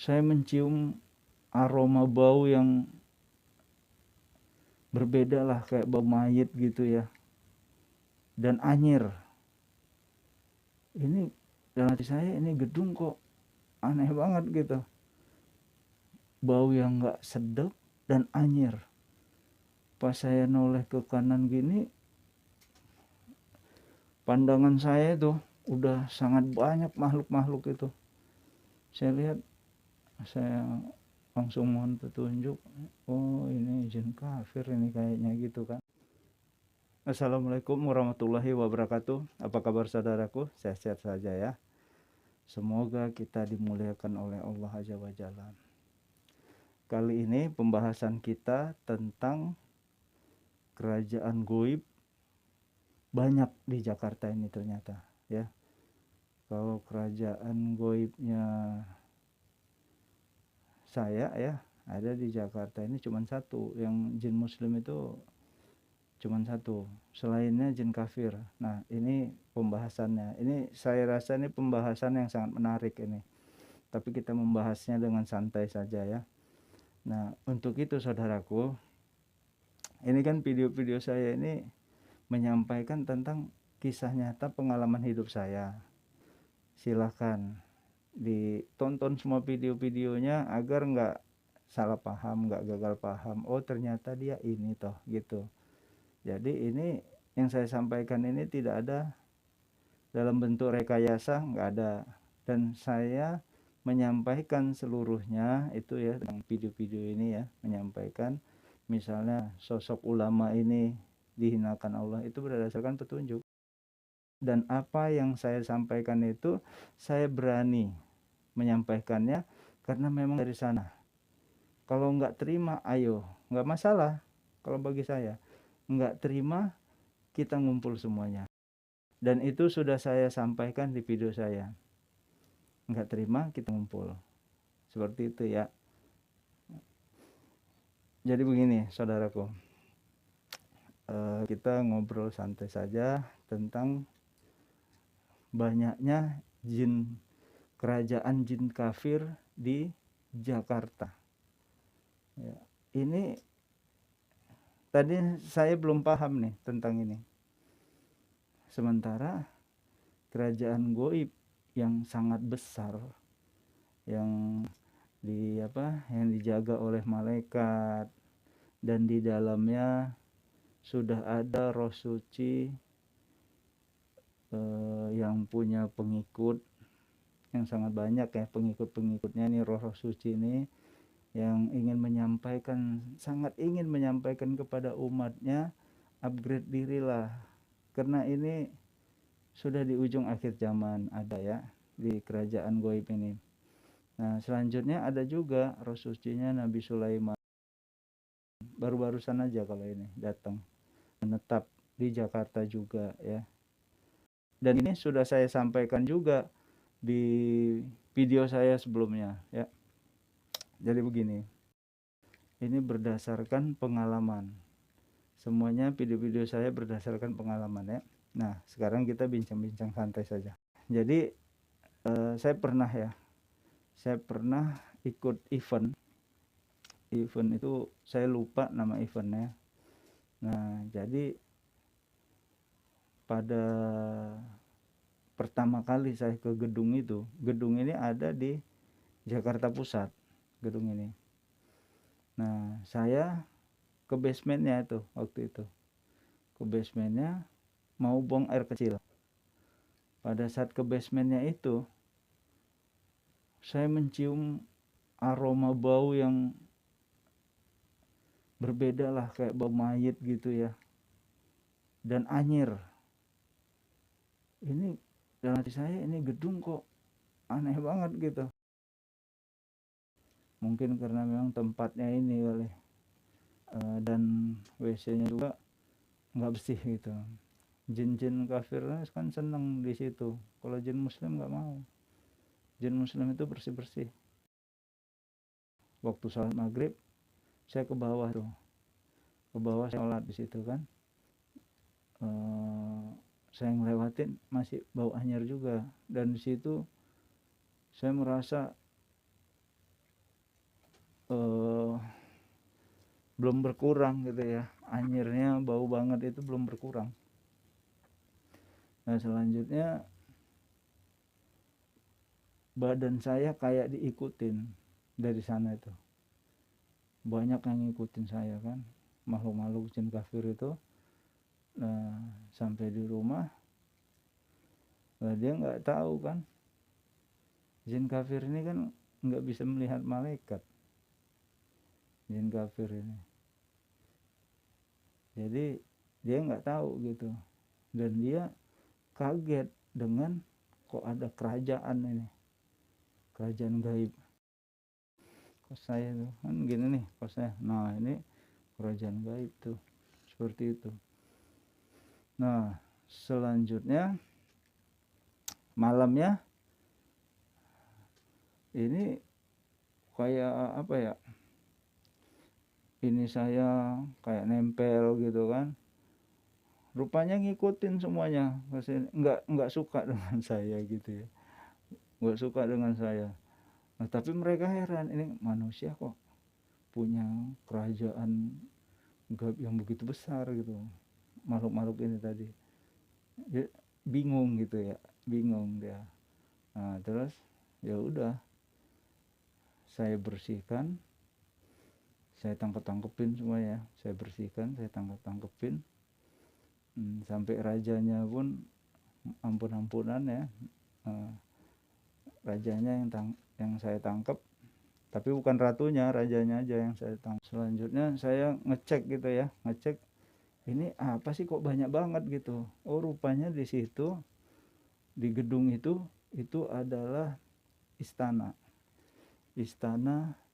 saya mencium aroma bau yang berbeda lah, kayak bau mayit gitu ya, dan anyir. Ini dalam hati saya, ini gedung kok aneh banget gitu, bau yang gak sedap dan anyir. Pas saya noleh ke kanan gini, pandangan saya tuh udah sangat banyak makhluk-makhluk itu. Saya lihat, saya langsung mohon petunjuk. Oh, ini jin kafir ini kayaknya gitu kan. Assalamualaikum warahmatullahi wabarakatuh. Apa kabar saudaraku? Sehat-sehat saja ya. Semoga kita dimuliakan oleh Allah Azza wa Jalla. Kali ini pembahasan kita tentang kerajaan goib. Banyak di Jakarta ini ternyata ya. Kalau kerajaan goibnya saya ya, ada di Jakarta ini cuma satu. Yang jin muslim itu cuma satu, selainnya jin kafir. Nah, ini pembahasannya. Ini saya rasa ini pembahasan yang sangat menarik ini. Tapi kita membahasnya dengan santai saja ya. Nah, untuk itu saudaraku, ini kan video-video saya ini menyampaikan tentang kisah nyata pengalaman hidup saya. Silahkan ditonton semua video-videonya agar nggak salah paham, nggak gagal paham. Oh, ternyata dia ini toh gitu. Jadi ini yang saya sampaikan ini tidak ada dalam bentuk rekayasa, nggak ada. Dan saya menyampaikan seluruhnya itu ya, tentang video-video ini ya, menyampaikan misalnya sosok ulama ini dihinakan Allah, itu berdasarkan petunjuk. Dan apa yang saya sampaikan itu saya berani menyampaikannya karena memang dari sana. Kalau nggak terima, ayo, nggak masalah. Kalau bagi saya nggak terima, kita ngumpul semuanya. Dan itu sudah saya sampaikan di video saya. Nggak terima, kita ngumpul. Seperti itu ya. Jadi begini saudaraku, kita ngobrol santai saja tentang banyaknya jin, kerajaan jin kafir di Jakarta ya. Ini tadi saya belum paham nih tentang ini. Sementara kerajaan goib yang sangat besar, yang yang dijaga oleh malaikat, dan di dalamnya sudah ada roh suci yang punya pengikut yang sangat banyak ya, pengikut-pengikutnya nih, roh-roh suci ini yang sangat ingin menyampaikan kepada umatnya, upgrade dirilah, karena ini sudah di ujung akhir zaman ada ya di kerajaan goib ini. Nah, selanjutnya ada juga roh sucinya Nabi Sulaiman, baru-barusan aja kalau ini datang menetap di Jakarta juga ya. Dan ini sudah saya sampaikan juga di video saya sebelumnya ya. Jadi begini, ini berdasarkan pengalaman. Semuanya video-video saya berdasarkan pengalaman ya. Nah, sekarang kita bincang-bincang santai saja. Jadi saya pernah ikut event itu, saya lupa nama eventnya. Nah, jadi pada pertama kali saya ke gedung itu, gedung ini ada di Jakarta Pusat, gedung ini. Nah, saya ke basementnya itu, waktu itu ke basementnya mau buang air kecil. Pada saat ke basementnya itu, saya mencium aroma bau yang berbeda lah, kayak bau mayit gitu ya, dan anyir. Ini dalam hati saya, ini gedung kok aneh banget gitu. Mungkin karena memang tempatnya ini kali, dan WC-nya juga nggak bersih gitu. Jin-jin kafir kan seneng di situ. Kalau jin muslim nggak mau. Jin muslim itu bersih-bersih. Waktu sholat maghrib, saya ke bawah tuh, ke bawah sholat di situ kan. Saya ngelewatin masih bau anyir juga, dan di situ saya merasa eh, belum berkurang gitu ya, anyirnya bau banget itu belum berkurang. Nah selanjutnya badan saya kayak diikutin dari sana itu, banyak yang ngikutin saya kan, makhluk-makhluk jin kafir itu. Nah sampai di rumah, nah dia nggak tahu kan, jin kafir ini kan nggak bisa melihat malaikat, jin kafir ini. Jadi dia nggak tahu gitu, dan dia kaget dengan kok ada kerajaan ini, kerajaan gaib. Kos saya tuh kan gini nih kosnya, nah ini kerajaan gaib tuh, seperti itu. Nah selanjutnya malamnya ini kayak apa ya, ini saya kayak nempel gitu kan, rupanya ngikutin semuanya, nggak suka dengan saya gitu ya, nggak suka dengan saya. Nah tapi mereka heran, ini manusia kok punya kerajaan gaib yang begitu besar gitu, makhluk-makhluk ini tadi. Dia bingung gitu ya, bingung dia. Nah terus ya udah, saya bersihkan, saya tangkep-tangkepin semuanya, saya bersihkan, saya tangkep-tangkepin, sampai rajanya pun ampun-ampunan ya. Rajanya yang saya tangkep, tapi bukan ratunya, rajanya aja yang saya tangkap. Selanjutnya saya ngecek gitu ya, ngecek ini apa sih kok banyak banget gitu. Oh rupanya di situ, di gedung itu adalah istana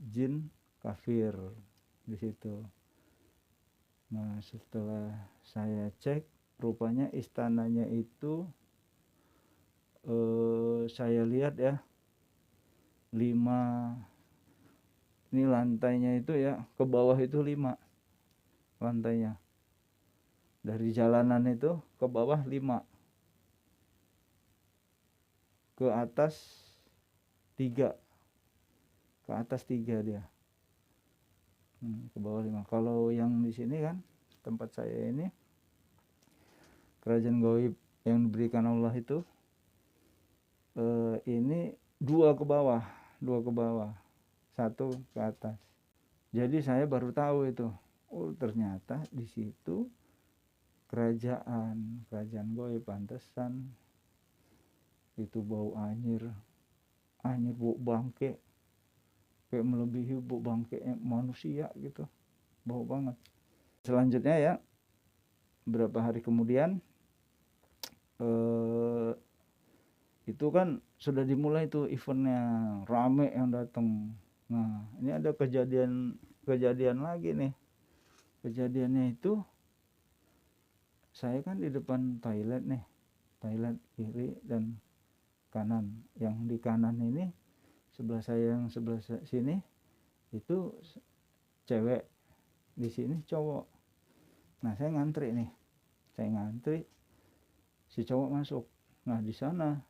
jin kafir di situ. Nah setelah saya cek, rupanya istananya itu saya lihat ya, 5, ini lantainya itu ya, ke bawah itu 5 lantainya, dari jalanan itu ke bawah 5, ke atas 3, ke atas 3 dia, ke bawah 5. Kalau yang di sini kan tempat saya ini, kerajaan gaib yang diberikan Allah itu, ini 2 ke bawah, 1 ke atas. Jadi saya baru tahu itu, oh ternyata di situ kerajaan gaib, pantesan itu bau anyir bau bangke, kayak melebihi bau bangke manusia gitu, bau banget. Selanjutnya ya, beberapa hari kemudian itu kan sudah dimulai tuh eventnya, rame yang datang. Nah ini ada kejadian lagi nih. Kejadiannya itu, saya kan di depan toilet nih, toilet kiri dan kanan. Yang di kanan ini sebelah saya, yang sebelah sini itu cewek, di sini cowok. Nah saya ngantri nih, si cowok masuk. Nah di sana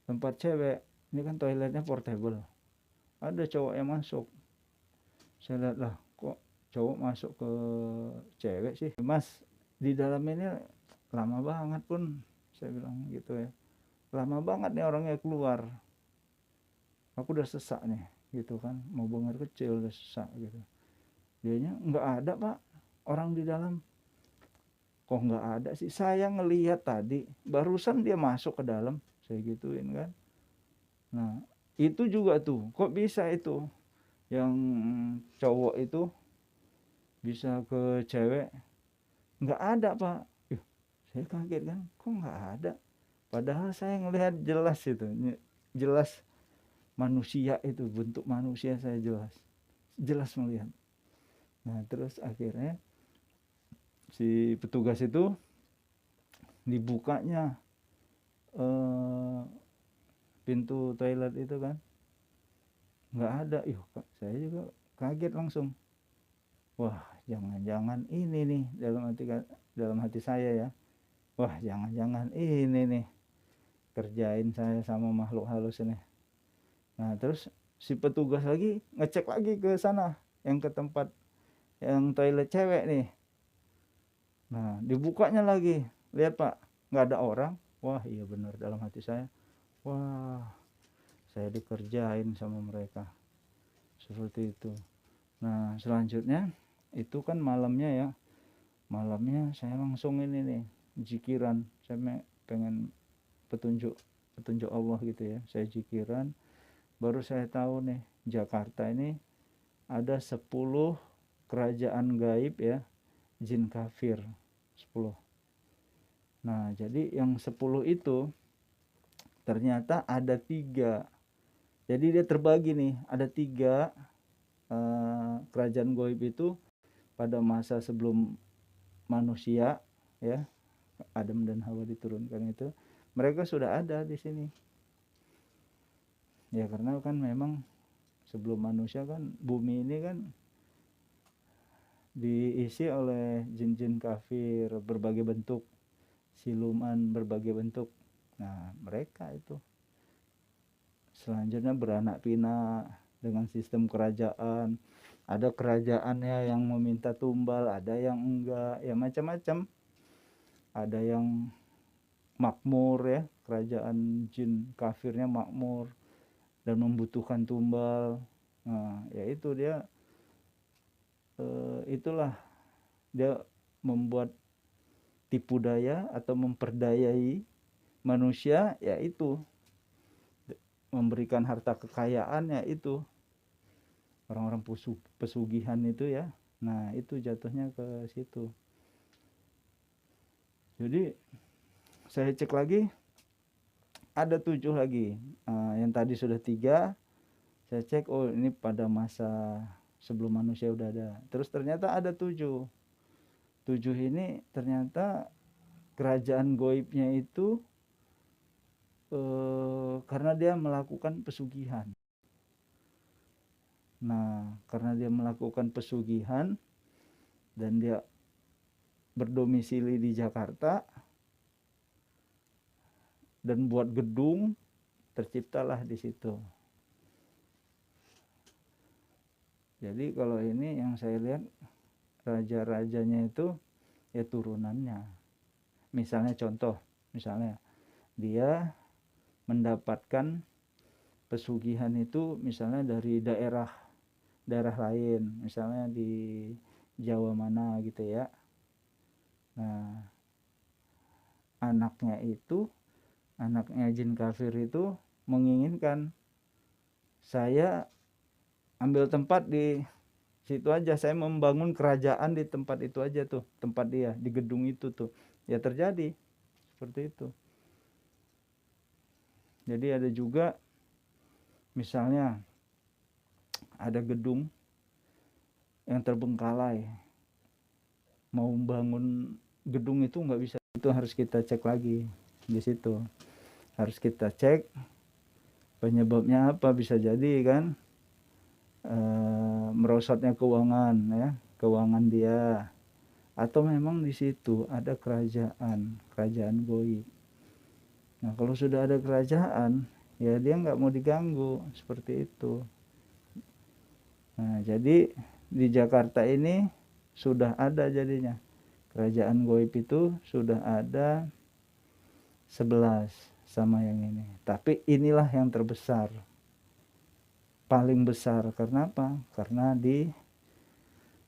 tempat cewek, ini kan toiletnya portable, ada cowok yang masuk. Saya lihat, lah kok cowok masuk ke cewek sih, mas di dalam ini lama banget pun, saya bilang gitu ya, lama banget nih orangnya keluar, aku udah sesak nih gitu kan, mau buang air kecil udah sesak gitu. Dianya, nggak ada pak orang di dalam. Kok nggak ada sih, saya ngelihat tadi barusan dia masuk ke dalam, saya gituin kan. Nah itu juga tuh, kok bisa itu yang cowok itu bisa ke cewek, nggak ada pak. Saya kaget kan, kok nggak ada, padahal saya ngelihat jelas itu, jelas manusia itu, bentuk manusia saya jelas melihat. Nah terus akhirnya si petugas itu dibukanya pintu toilet itu kan, nggak ada. Saya juga kaget langsung, wah jangan-jangan ini nih, dalam hati saya ya, wah jangan-jangan ini nih kerjain saya sama makhluk halus ini. Nah terus si petugas lagi ngecek lagi ke sana, yang ke tempat yang toilet cewek nih. Nah dibukanya lagi, lihat Pak, nggak ada orang. Wah iya benar, dalam hati saya, wah saya dikerjain sama mereka, seperti itu. Nah selanjutnya itu kan malamnya ya, malamnya saya langsung ini nih zikiran, saya pengen petunjuk Allah gitu ya, saya zikiran. Baru saya tahu nih, Jakarta ini ada 10 kerajaan gaib ya, jin kafir 10. Nah jadi yang 10 itu ternyata ada 3. Jadi dia terbagi nih, ada 3 kerajaan gaib itu pada masa sebelum manusia ya, Adam dan Hawa diturunkan itu, mereka sudah ada di sini. Ya karena kan memang sebelum manusia kan bumi ini kan diisi oleh jin-jin kafir berbagai bentuk, siluman berbagai bentuk. Nah mereka itu selanjutnya beranak pinak dengan sistem kerajaan. Ada kerajaannya yang meminta tumbal, ada yang enggak, ya macam-macam. Ada yang makmur ya, kerajaan jin kafirnya makmur dan membutuhkan tumbal. Nah yaitu dia itulah dia membuat tipu daya atau memperdayai manusia, yaitu memberikan harta kekayaan, yaitu orang-orang pesugihan itu ya. Nah itu jatuhnya ke situ. Jadi saya cek lagi, ada 7 lagi. Yang tadi sudah 3, saya cek, oh ini pada masa sebelum manusia udah ada. Terus ternyata ada 7. 7 ini ternyata kerajaan goibnya itu karena dia melakukan pesugihan. Nah karena dia melakukan pesugihan dan dia berdomisili di Jakarta dan buat gedung, terciptalah di situ. Jadi kalau ini yang saya lihat, raja-rajanya itu ya turunannya. Misalnya contoh, misalnya dia mendapatkan pesugihan itu misalnya dari daerah lain, misalnya di Jawa mana gitu ya. Nah anaknya jin kafir itu menginginkan, saya ambil tempat di situ aja, saya membangun kerajaan di tempat itu aja tuh, tempat dia di gedung itu tuh. Ya terjadi seperti itu. Jadi ada juga misalnya ada gedung yang terbengkalai, mau bangun gedung itu nggak bisa, itu harus kita cek lagi di situ. Harus kita cek penyebabnya apa, bisa jadi kan merosotnya keuangan dia, atau memang di situ ada kerajaan gaib. Nah kalau sudah ada kerajaan, ya dia nggak mau diganggu, seperti itu. Nah jadi di Jakarta ini sudah ada jadinya kerajaan gaib itu, sudah ada 11 sama yang ini. Tapi inilah yang terbesar, paling besar. Karena apa? Karena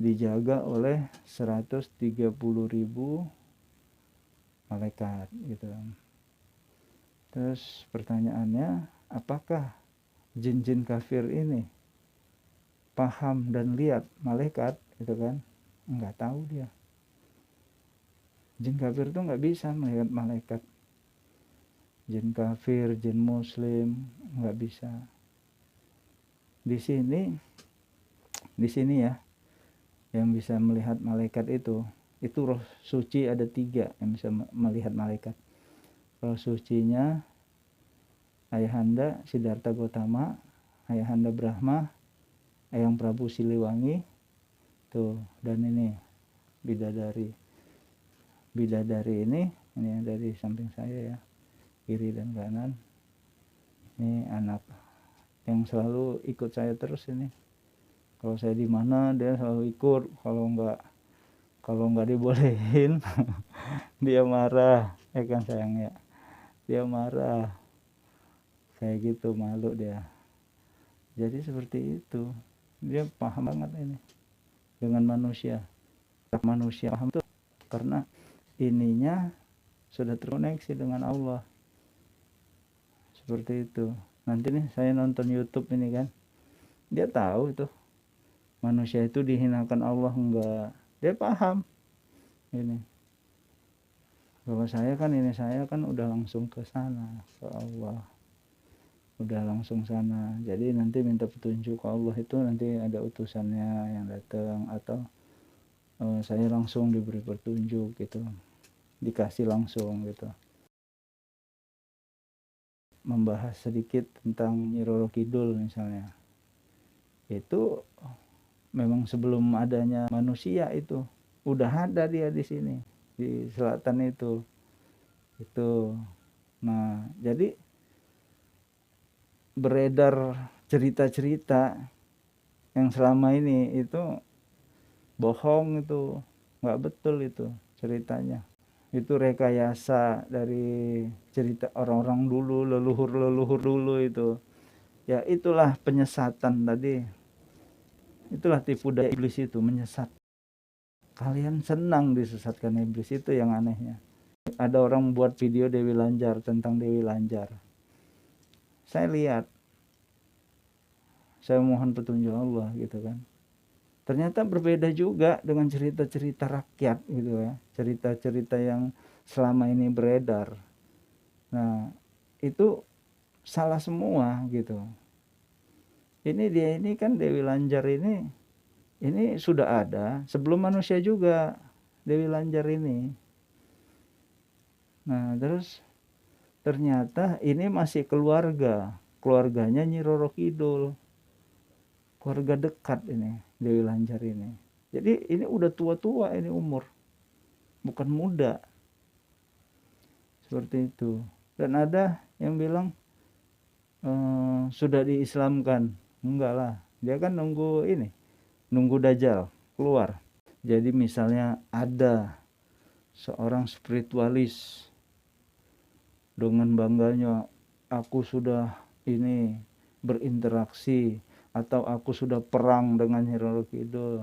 dijaga oleh 130.000 malaikat gitu. Terus pertanyaannya, apakah jin-jin kafir ini paham dan lihat malaikat gitu kan? Enggak tahu dia. Jin kafir itu nggak bisa melihat malaikat. Jin kafir, jin muslim nggak bisa. Di sini ya, yang bisa melihat malaikat itu roh suci ada 3 yang bisa melihat malaikat. Roh sucinya Ayahanda Siddhartha Gautama, Ayahanda Brahma, Eyang Prabu Siliwangi tuh, dan ini bidadari ini yang dari samping saya ya, kiri dan kanan. Ini anak yang selalu ikut saya terus ini. Kalau saya di mana dia selalu ikut, kalau nggak dibolehin dia marah, ya kan sayang ya, dia marah kayak gitu, malu dia. Jadi seperti itu, dia paham banget ini dengan manusia paham tuh, karena ininya sudah terkoneksi dengan Allah. Seperti itu. Nanti nih saya nonton YouTube ini kan, dia tahu itu manusia itu dihinakan Allah enggak, dia paham ini. Bahwa saya kan udah langsung ke sana, ke Allah, udah langsung sana. Jadi nanti minta petunjuk ke Allah itu nanti ada utusannya yang datang, atau saya langsung diberi petunjuk gitu, dikasih langsung gitu. Membahas sedikit tentang Nyi Roro Kidul misalnya, itu memang sebelum adanya manusia itu udah ada dia di sini, di selatan itu. Nah, jadi beredar cerita-cerita yang selama ini itu bohong, itu nggak betul, itu ceritanya. Itu rekayasa dari cerita orang-orang dulu, leluhur dulu itu. Ya itulah penyesatan tadi. Itulah tipu daya iblis itu, menyesat. Kalian senang disesatkan iblis, itu yang anehnya. Ada orang buat video Dewi Lanjar, tentang Dewi Lanjar. Saya lihat, saya mohon petunjuk Allah gitu kan. Ternyata berbeda juga dengan cerita-cerita rakyat gitu ya, cerita-cerita yang selama ini beredar. Nah, itu salah semua gitu. Ini kan Dewi Lanjar ini sudah ada sebelum manusia juga, Dewi Lanjar ini. Nah, terus ternyata ini masih keluarganya Nyi Roro Kidul. Keluarga dekat ini Dewi Lanjar ini. Jadi ini udah tua-tua ini umur, bukan muda. Seperti itu. Dan ada yang bilang sudah diislamkan. Enggak lah, dia kan nunggu Dajjal keluar. Jadi misalnya ada seorang spiritualis dengan bangganya, aku sudah ini berinteraksi, atau aku sudah perang dengan Nyi Roro Kidul,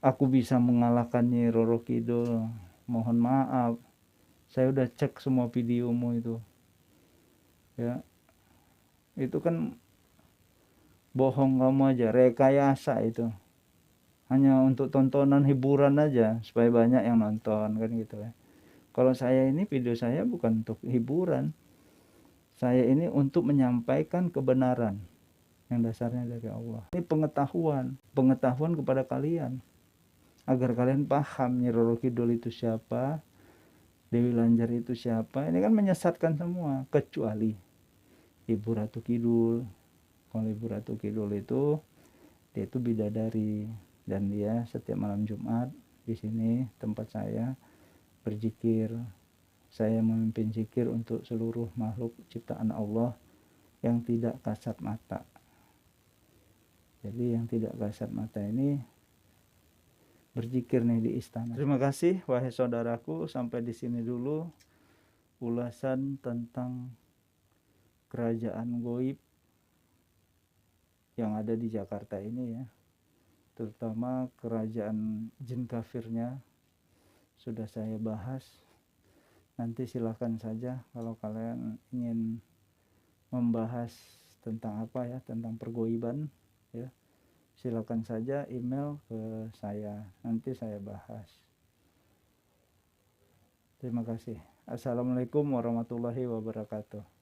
aku bisa mengalahkan Nyi Roro Kidul, mohon maaf, saya udah cek semua videomu itu ya, itu kan bohong kamu aja, rekayasa itu, hanya untuk tontonan hiburan aja supaya banyak yang nonton kan gitu ya. Kalau saya ini, video saya bukan untuk hiburan, saya ini untuk menyampaikan kebenaran yang dasarnya dari Allah. Ini pengetahuan kepada kalian, agar kalian paham Nyi Roro Kidul itu siapa, Dewi Lanjar itu siapa. Ini kan menyesatkan semua, kecuali Ibu Ratu Kidul. Kalau Ibu Ratu Kidul itu, dia itu bidadari, dan dia setiap malam Jumat di sini tempat saya berzikir. Saya memimpin zikir untuk seluruh makhluk ciptaan Allah yang tidak kasat mata. Jadi yang tidak kasat mata ini berzikir nih di istana. Terima kasih wahai saudaraku, sampai di sini dulu ulasan tentang kerajaan goib yang ada di Jakarta ini ya. Terutama kerajaan jin kafirnya sudah saya bahas. Nanti silakan saja kalau kalian ingin membahas tentang apa ya, tentang pergoiban ya, silakan saja email ke saya, nanti saya bahas. Terima kasih. Assalamualaikum warahmatullahi wabarakatuh.